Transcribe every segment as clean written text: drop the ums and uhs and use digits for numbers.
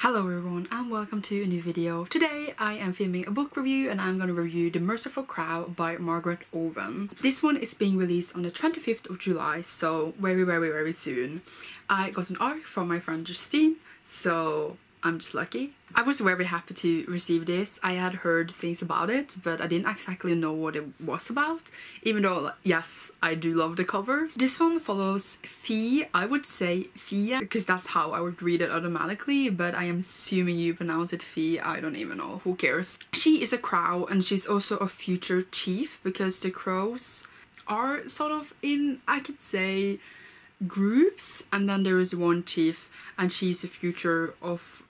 Hello everyone and welcome to a new video. Today I am filming a book review and I'm going to review The Merciful Crow by Margaret Owen. This one is being released on the 25th of July, so very soon. I got an art from my friend Justine, so I'm just lucky. I was very happy to receive this. I had heard things about it, but I didn't exactly know what it was about, even though, yes, I do love the covers. This one follows Fie. I would say Fia, because that's how I would read it automatically, but I am assuming you pronounce it Fie. I don't even know. Who cares? She is a crow, and she's also a future chief, because the crows are sort of in, I could say, groups, and then there is one chief, and she's the future of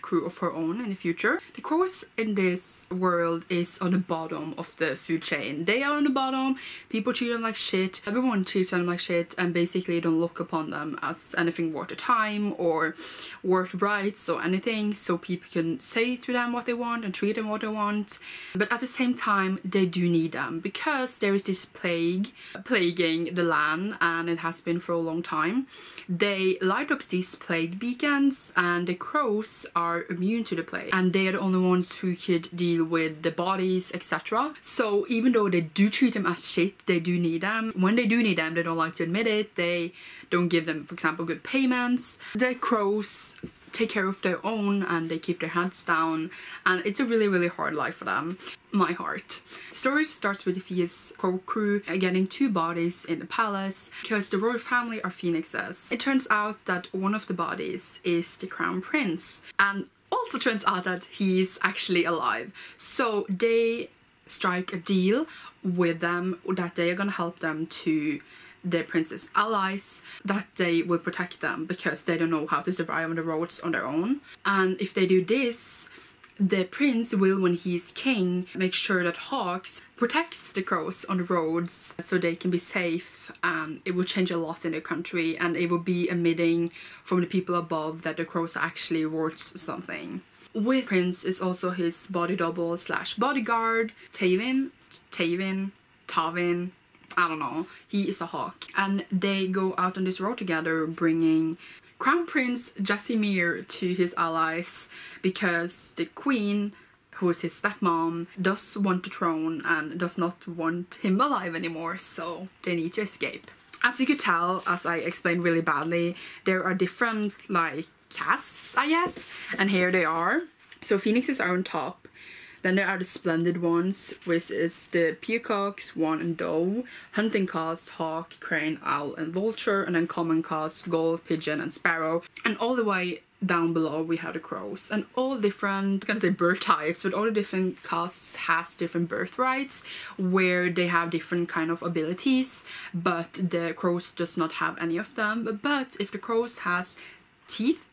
crew of her own in the future. The crows in this world is on the bottom of the food chain. They are on the bottom, people treat them like shit, everyone treats them like shit, and basically don't look upon them as anything worth the time or worth rights or anything, so people can say to them what they want and treat them what they want. But at the same time they do need them, because there is this plague plaguing the land, and it has been for a long time. They light up these plague beacons, and the crows are immune to the plague, and they are the only ones who could deal with the bodies, etc. So even though they do treat them as shit, they do need them. When they do need them, they don't like to admit it. They don't give them, for example, good payments. The crows take care of their own and they keep their heads down, and it's a really hard life for them. My heart. The story starts with the Fia's crow crew getting two bodies in the palace because the royal family are phoenixes. It turns out that one of the bodies is the crown prince, and also turns out that he's actually alive. So they strike a deal with them that they are gonna help them to their prince's allies, that they will protect them because they don't know how to survive on the roads on their own. And if they do this, the prince will, when he's king, make sure that Hawks protects the crows on the roads so they can be safe, and it will change a lot in their country, and it will be admitting from the people above that the crows are actually worth something. With Prince is also his body double slash bodyguard, Tavin, I don't know. He is a hawk, and they go out on this road together, bringing Crown Prince Jasimir to his allies because the queen, who is his stepmom, does want the throne and does not want him alive anymore, so they need to escape. As you could tell, as I explained really badly, there are different like castes, I guess, and here they are. So phoenixes are on top. Then there are the splendid ones, which is the peacocks, swan and dove, hunting caste, hawk, crane, owl and vulture, and then common caste, gull, pigeon and sparrow. And all the way down below we have the crows, and all different, I was gonna say birth types, but all the different castes has different birthrights where they have different kind of abilities, but the crows does not have any of them. But if the crows has teeth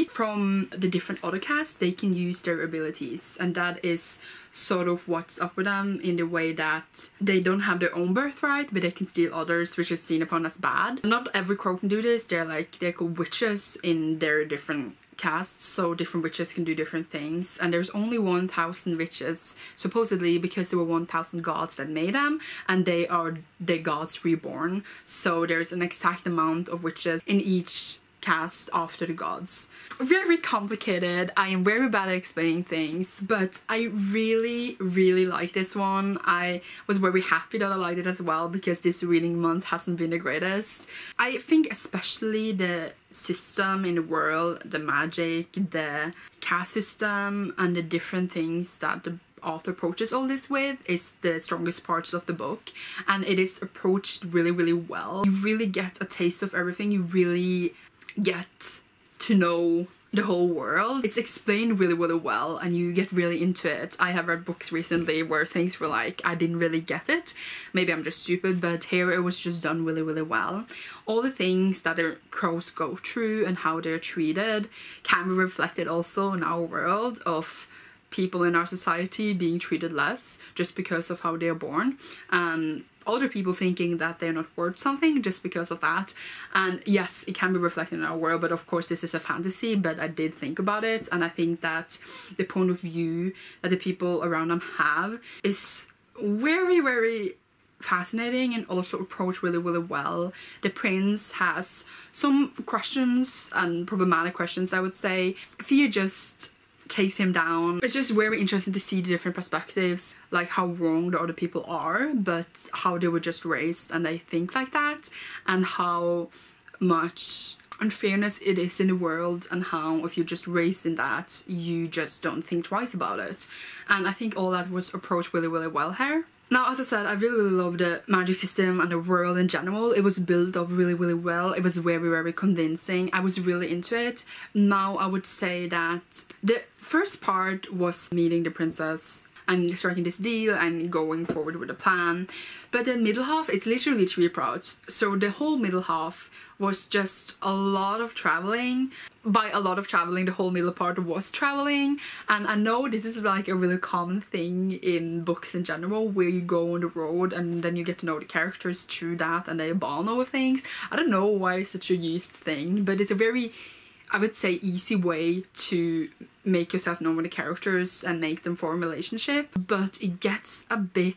from the different other castes, they can use their abilities, and that is sort of what's up with them, in the way that they don't have their own birthright, but they can steal others, which is seen upon as bad. Not every crow can do this. They're called witches in their different castes, so different witches can do different things, and there's only 1,000 witches supposedly, because there were 1,000 gods that made them, and they are the gods reborn. So there's an exact amount of witches in each cast after the gods. Very complicated. I am very bad at explaining things, but I really like this one. I was very happy that I liked it as well, because this reading month hasn't been the greatest. I think especially the system in the world, the magic, the caste system, and the different things that the author approaches all this with is the strongest parts of the book, and it is approached really well. You really get a taste of everything. You really get to know the whole world. It's explained really well, and you get really into it. I have read books recently where things were like, I didn't really get it. Maybe I'm just stupid, but here it was just done really well. All the things that the crows go through and how they're treated can be reflected also in our world, of people in our society being treated less just because of how they are born, and other people thinking that they're not worth something just because of that. And yes, it can be reflected in our world, but of course this is a fantasy, but I did think about it, and I think that the point of view that the people around them have is very fascinating and also approached really, really well. The prince has some questions and problematic questions, I would say. Fear just takes him down. It's just very interesting to see the different perspectives, like how wrong the other people are, but how they were just raised and they think like that, and how much unfairness it is in the world, and how if you're just raised in that, you just don't think twice about it. And I think all that was approached really, really well here. Now, as I said, I really, really love the magic system and the world in general. It was built up really, really well. It was very, very convincing. I was really into it. Now, I would say that the first part was meeting the princess and striking this deal and going forward with the plan. But the middle half, it's literally 3 parts. So the whole middle half was just a lot of traveling. By a lot of traveling, the whole middle part was traveling. And I know this is like a really common thing in books in general, where you go on the road and then you get to know the characters through that and they bond over things. I don't know why it's such a used thing, but it's a very, I would say, easy way to make yourself know with the characters and make them form a relationship. But it gets a bit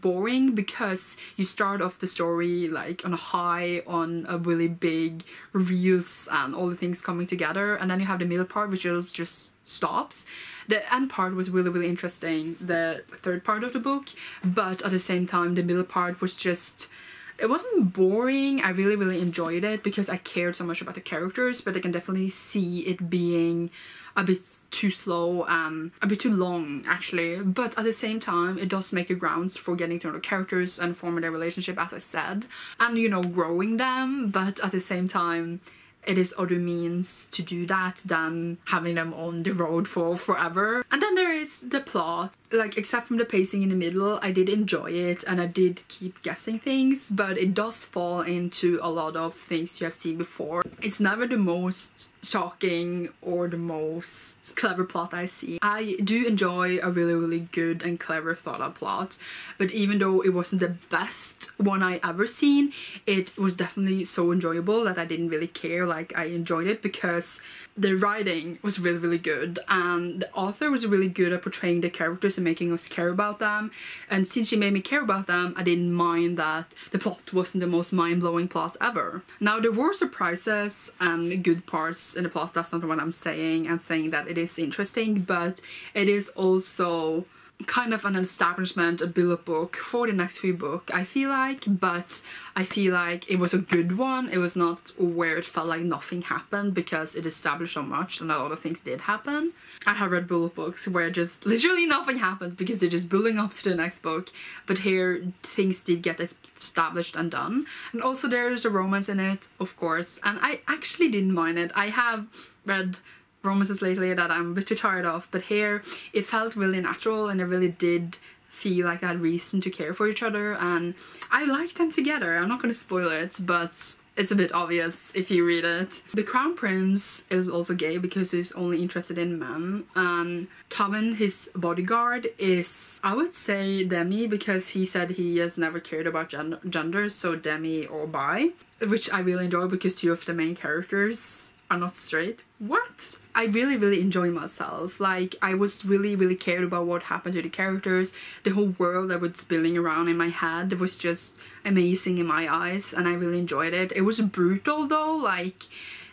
boring because you start off the story like on a high, on a really big reveals and all the things coming together, and then you have the middle part which just stops. The end part was really, really interesting, the third part of the book, but at the same time the middle part was just, it wasn't boring. I really, really enjoyed it because I cared so much about the characters, but I can definitely see it being a bit too slow and a bit too long actually. But at the same time, it does make the grounds for getting to know the characters and forming their relationship, as I said, and, you know, growing them. But at the same time, it is other means to do that than having them on the road for forever. And then there is the plot. Like, except from the pacing in the middle, I did enjoy it and I did keep guessing things, but it does fall into a lot of things you have seen before. It's never the most shocking or the most clever plot I see. I do enjoy a really, really good and clever thought out plot, but even though it wasn't the best one I ever seen, it was definitely so enjoyable that I didn't really care. Like, I enjoyed it because the writing was really, really good and the author was really good at portraying the characters and making us care about them. And since she made me care about them, I didn't mind that the plot wasn't the most mind-blowing plot ever. Now, there were surprises and good parts in the plot. That's not what I'm saying. I'm saying that it is interesting, but it is also kind of an establishment, a build-up book for the next few books, I feel like. But I feel like it was a good one. It was not where it felt like nothing happened, because it established so much and a lot of things did happen. I have read bullet books where just literally nothing happens because they're just building up to the next book, but here things did get established and done. And also there's a romance in it, of course, and I actually didn't mind it. I have read romances lately that I'm a bit too tired of, but here it felt really natural and I really did feel like I had reason to care for each other, and I liked them together. I'm not going to spoil it, but it's a bit obvious if you read it. The Crown Prince is also gay because he's only interested in men, and Tobin, his bodyguard, is, I would say, demi, because he said he has never cared about gender, so demi or bi, which I really enjoy because 2 of the main characters are not straight. What? I really, really enjoy myself. Like, I was really, really cared about what happened to the characters. The whole world that was spinning around in my head was just amazing in my eyes, and I really enjoyed it. It was brutal though. Like,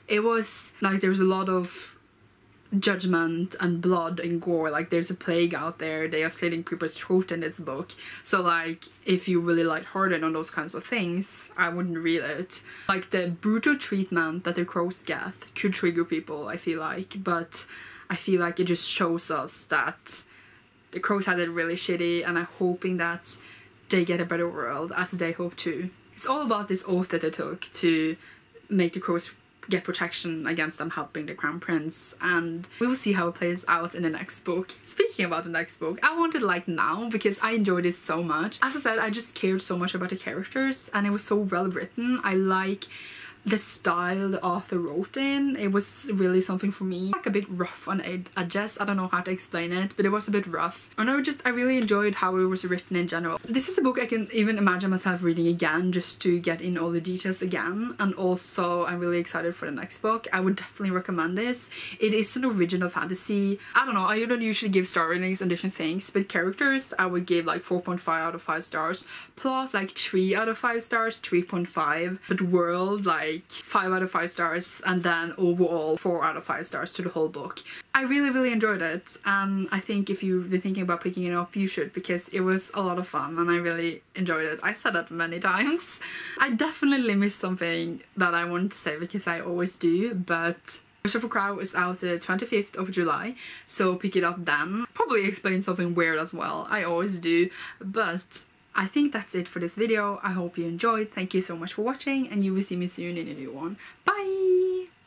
it was like there was a lot of judgment and blood and gore. Like, there's a plague out there. They are slitting people's throat in this book. So like, if you really lighthearted on those kinds of things, I wouldn't read it. Like, the brutal treatment that the crows get could trigger people, I feel like, but I feel like it just shows us that the crows had it really shitty, and I'm hoping that they get a better world, as they hope to. It's all about this oath that they took to make the crows get protection against them helping the Crown Prince, and we will see how it plays out in the next book. Speaking about the next book, I want it like now because I enjoyed it so much. As I said, I just cared so much about the characters and it was so well written. I like the style the author wrote in, it was really something for me. Like a bit rough on edges, I don't know how to explain it, but it was a bit rough. And I really enjoyed how it was written in general. This is a book I can even imagine myself reading again, just to get in all the details again. And also I'm really excited for the next book. I would definitely recommend this. It is an original fantasy. I don't know, I don't usually give star ratings on different things, but characters I would give like 4.5 out of 5 stars. Plot like 3 out of 5 stars, 3.5. But world like 5 out of 5 stars, and then overall 4 out of 5 stars to the whole book. I really enjoyed it, and I think if you've been thinking about picking it up, you should, because it was a lot of fun and I really enjoyed it. I said that many times. I definitely missed something that I wanted to say, because I always do, but Merciful is out the 25th of July, so pick it up then. Probably explain something weird as well, I always do, but I think that's it for this video. I hope you enjoyed. Thank you so much for watching, and you will see me soon in a new one. Bye!